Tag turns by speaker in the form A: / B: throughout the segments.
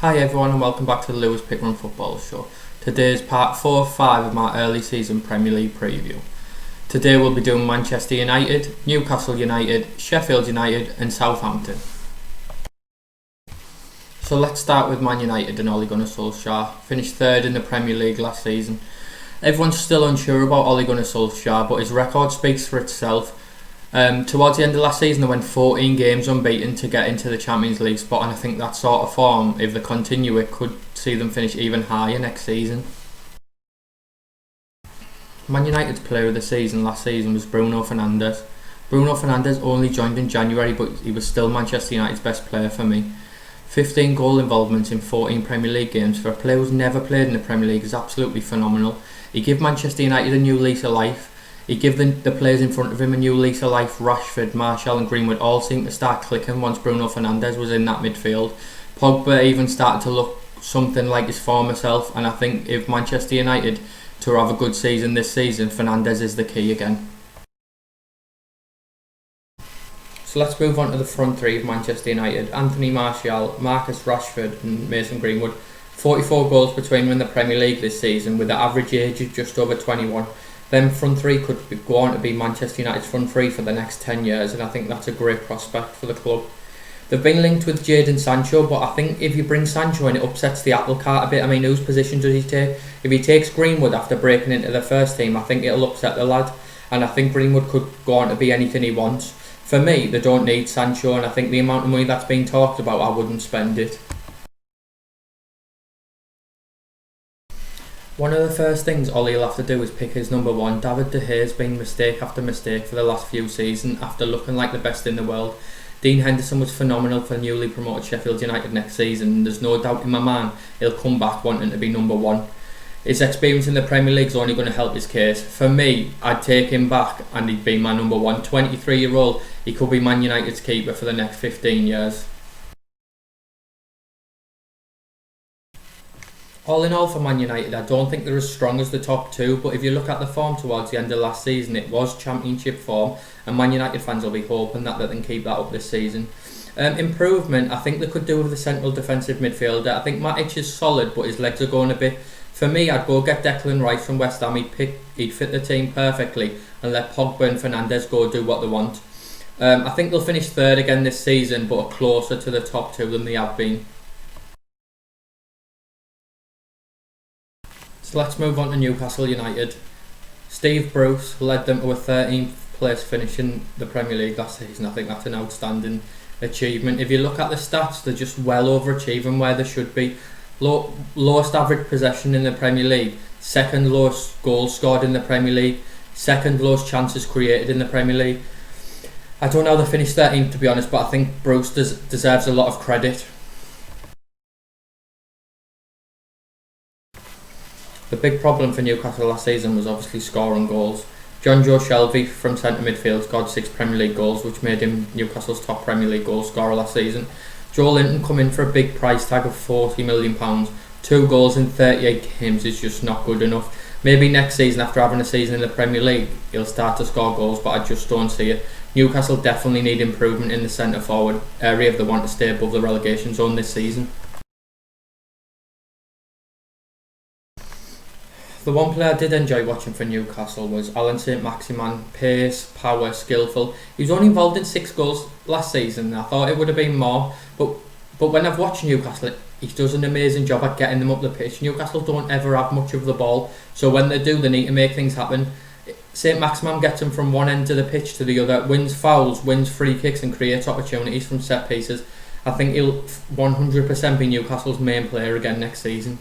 A: Hi everyone and welcome back to the Lewis Pick Run Football Show. Today is part 4 of 5 of my early season Premier League preview. Today we'll be doing Manchester United, Newcastle United, Sheffield United and Southampton. So let's start with Man United and Ole Gunnar Solskjaer. Finished third in the Premier League last season. Everyone's still unsure about Ole Gunnar Solskjaer, but his record speaks for itself. Towards the end of last season they went 14 games unbeaten to get into the Champions League spot, and I think that sort of form, if they continue it, could see them finish even higher next season. Man United's player of the season last season was Bruno Fernandes. Bruno Fernandes only joined in January, but he was still Manchester United's best player for me. 15 goal involvements in 14 Premier League games for a player who's never played in the Premier League is absolutely phenomenal. He gave Manchester United a new lease of life. He gave the players in front of him a new lease of life. Rashford, Martial and Greenwood all seemed to start clicking once Bruno Fernandes was in that midfield. Pogba even started to look something like his former self, and I think if Manchester United to have a good season this season, Fernandes is the key again. So let's move on to the front three of Manchester United. Anthony Martial, Marcus Rashford and Mason Greenwood. 44 goals between them in the Premier League this season with the average age of just over 21. Them front three could go on to be Manchester United's front three for the next 10 years, and I think that's a great prospect for the club. They've been linked with Jadon Sancho, but I think if you bring Sancho in, it upsets the apple cart a bit. I mean, whose position does he take? If he takes Greenwood after breaking into the first team, I think it'll upset the lad, and I think Greenwood could go on to be anything he wants. For me, they don't need Sancho, and I think the amount of money that's being talked about, I wouldn't spend it. One of the first things Ole will have to do is pick his number one. David De Gea's been mistake after mistake for the last few seasons after looking like the best in the world. Dean Henderson was phenomenal for newly promoted Sheffield United next season, and there's no doubt in my mind he'll come back wanting to be number one. His experience in the Premier League is only going to help his case. For me, I'd take him back and he'd be my number one. 23-year-old, he could be Man United's keeper for the next 15 years. All in all for Man United, I don't think they're as strong as the top two, but if you look at the form towards the end of last season, it was Championship form, and Man United fans will be hoping that they can keep that up this season. Improvement, I think they could do with the central defensive midfielder. I think Matic is solid, but his legs are going a bit. For me, I'd go get Declan Rice from West Ham. He'd fit the team perfectly, and let Pogba and Fernandes go do what they want. I think they'll finish third again this season, but are closer to the top two than they have been. So let's move on to Newcastle United. Steve Bruce led them to a 13th place finish in the Premier League last season. I think that's an outstanding achievement. If you look at the stats, they're just well overachieving where they should be. Lowest average possession in the Premier League, second lowest goals scored in the Premier League, second lowest chances created in the Premier League. I don't know how they finished 13th to be honest, but I think Bruce deserves a lot of credit. The big problem for Newcastle last season was obviously scoring goals. John Joe Shelvey from centre midfield scored 6 Premier League goals, which made him Newcastle's top Premier League goal scorer last season. Joe Linton come in for a big price tag of £40 million. 2 goals in 38 games is just not good enough. Maybe next season, after having a season in the Premier League, he'll start to score goals, but I just don't see it. Newcastle definitely need improvement in the centre forward area if they want to stay above the relegation zone this season. The one player I did enjoy watching for Newcastle was Alan Saint-Maximin. Pace, power, skillful. He was only involved in 6 goals last season. I thought it would have been more, but when I've watched Newcastle, he does an amazing job at getting them up the pitch. Newcastle don't ever have much of the ball, so when they do, they need to make things happen. Saint-Maximin gets them from one end of the pitch to the other, wins fouls, wins free kicks and creates opportunities from set pieces. I think he'll 100% be Newcastle's main player again next season.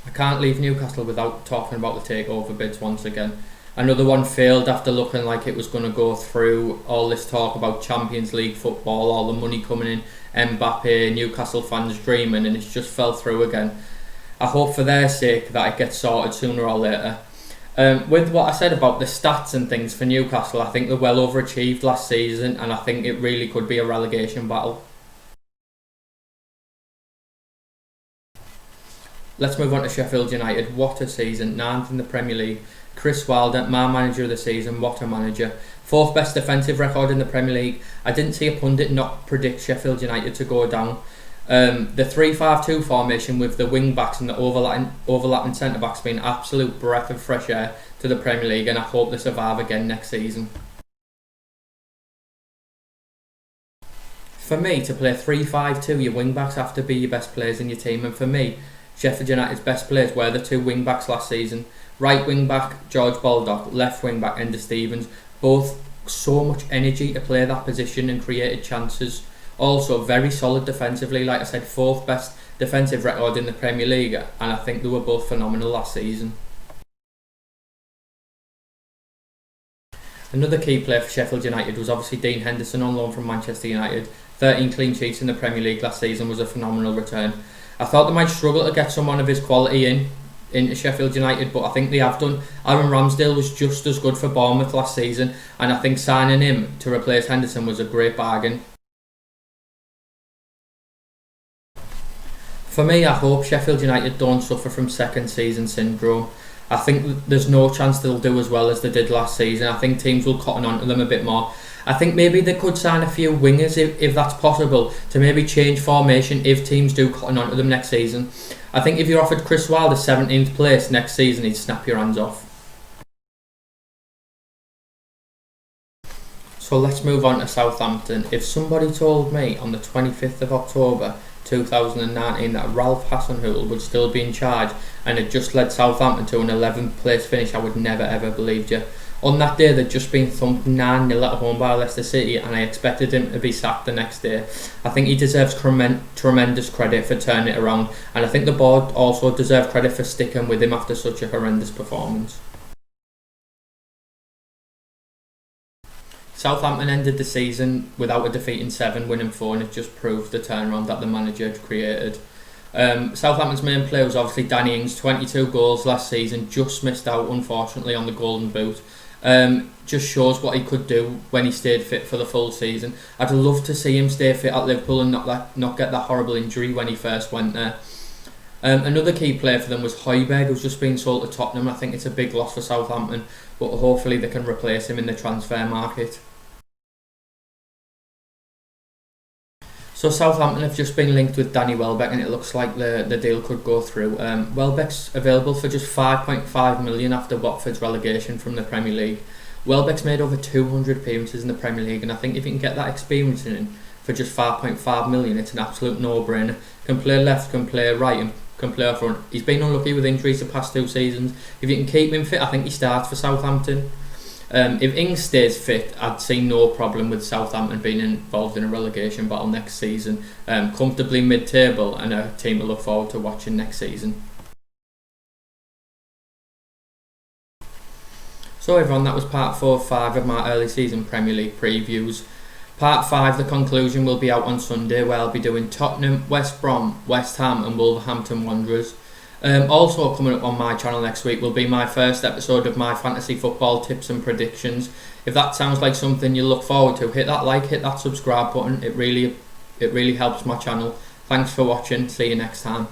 A: I can't leave Newcastle without talking about the takeover bids once again. Another one failed after looking like it was going to go through. All this talk about Champions League football, all the money coming in, Mbappe, Newcastle fans dreaming, and it's just fell through again. I hope for their sake that it gets sorted sooner or later. With what I said about the stats and things for Newcastle, I think they're well overachieved last season, and I think it really could be a relegation battle. Let's move on to Sheffield United. What a season, 9th in the Premier League. Chris Wilder, my manager of the season. What a manager. 4th best defensive record in the Premier League. I didn't see a pundit not predict Sheffield United to go down. The 3-5-2 formation with the wing backs and the overlapping centre backs being an absolute breath of fresh air to the Premier League, and I hope they survive again next season. For me, to play 3-5-2, your wing backs have to be your best players in your team, and for me, Sheffield United's best players were the 2 wing backs last season. Right wing back George Baldock, left wing back Enda Stevens, both so much energy to play that position and created chances. Also very solid defensively, like I said, 4th best defensive record in the Premier League, and I think they were both phenomenal last season. Another key player for Sheffield United was obviously Dean Henderson on loan from Manchester United. 13 clean sheets in the Premier League last season was a phenomenal return. I thought they might struggle to get someone of his quality into Sheffield United, but I think they have done. Aaron Ramsdale was just as good for Bournemouth last season, and I think signing him to replace Henderson was a great bargain. For me, I hope Sheffield United don't suffer from second season syndrome. I think there's no chance they'll do as well as they did last season. I think teams will cotton on to them a bit more. I think maybe they could sign a few wingers if that's possible, to maybe change formation if teams do cotton on to them next season. I think if you're offered Chris Wilder 17th place next season, he'd snap your hands off. So let's move on to Southampton. If somebody told me on the 25th of October 2019 that Ralph Hasenhüttl would still be in charge and had just led Southampton to an 11th place finish, I would never ever believed you. On that day, they'd just been thumped 9-0 at home by Leicester City, and I expected him to be sacked the next day. I think he deserves tremendous credit for turning it around, and I think the board also deserve credit for sticking with him after such a horrendous performance. Southampton ended the season without a defeat in 7, winning 4, and it just proved the turnaround that the manager had created. Southampton's main player was obviously Danny Ings, 22 goals last season, just missed out unfortunately on the Golden Boot. Just shows what he could do when he stayed fit for the full season. I'd love to see him stay fit at Liverpool and not get that horrible injury when he first went there. Another key player for them was Højbjerg, who's just been sold to Tottenham. I think it's a big loss for Southampton, but hopefully they can replace him in the transfer market. So Southampton have just been linked with Danny Welbeck, and it looks like the deal could go through. Welbeck's available for just 5.5 million after Watford's relegation from the Premier League. Welbeck's made over 200 appearances in the Premier League, and I think if you can get that experience in for just 5.5 million, it's an absolute no-brainer. Can play left, can play right, and can play up front. He's been unlucky with injuries the past 2 seasons. If you can keep him fit, I think he starts for Southampton. If Ings stays fit, I'd see no problem with Southampton being involved in a relegation battle next season, comfortably mid-table, and a team to look forward to watching next season. So everyone, that was part 4-5 of my early season Premier League previews. Part 5, the conclusion, will be out on Sunday, where I'll be doing Tottenham, West Brom, West Ham and Wolverhampton Wanderers. Also coming up on my channel next week will be my first episode of my fantasy football tips and predictions. If that sounds like something you look forward to, hit that like, hit that subscribe button. It really helps my channel. Thanks for watching. See you next time.